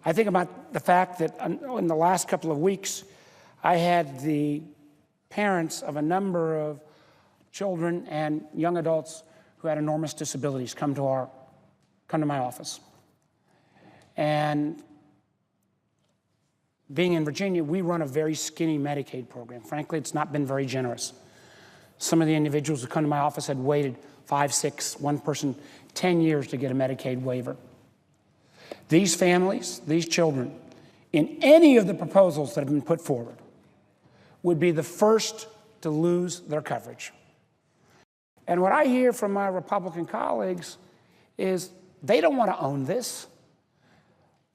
I think about the fact that in the last couple of weeks, I had the parents of a number of children and young adults who had enormous disabilities come to my office. And being in Virginia, we run a very skinny Medicaid program. Frankly, it's not been very generous. Some of the individuals who come to my office had waited 5, 6, one person 10 years to get a Medicaid waiver. These families, these children, in any of the proposals that have been put forward, would be the first to lose their coverage. And what I hear from my Republican colleagues is they don't want to own this.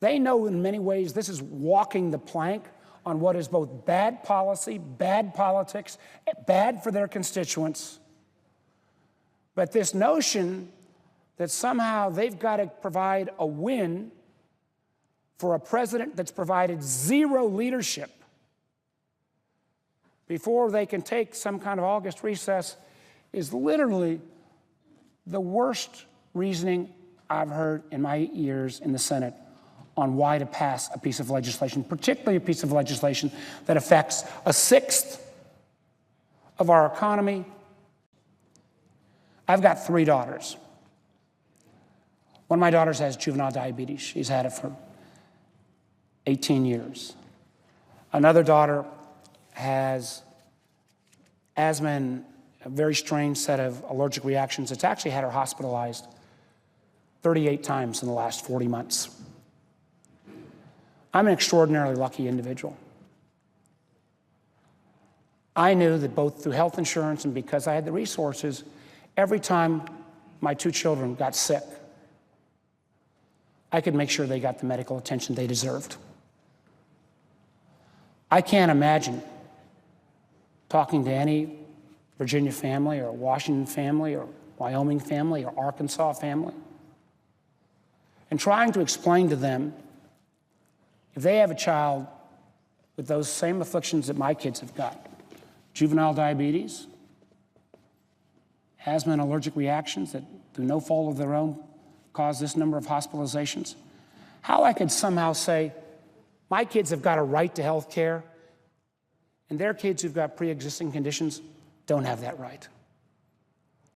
They know in many ways this is walking the plank on what is both bad policy, bad politics, bad for their constituents. But this notion that somehow they've got to provide a win for a president that's provided zero leadership before they can take some kind of August recess is literally the worst reasoning I've heard in my years in the Senate on why to pass a piece of legislation, particularly a piece of legislation that affects a sixth of our economy. I've got 3 daughters. One of my daughters has juvenile diabetes. She's had it for 18 years. Another daughter has asthma and a very strange set of allergic reactions. It's actually had her hospitalized 38 times in the last 40 months. I'm an extraordinarily lucky individual. I knew that both through health insurance and because I had the resources, every time my 2 children got sick, I could make sure they got the medical attention they deserved. I can't imagine talking to any Virginia family or Washington family or Wyoming family or Arkansas family and trying to explain to them if they have a child with those same afflictions that my kids have got, juvenile diabetes, asthma and allergic reactions that through no fault of their own cause this number of hospitalizations, how I could somehow say, my kids have got a right to health care, and their kids who've got pre-existing conditions don't have that right.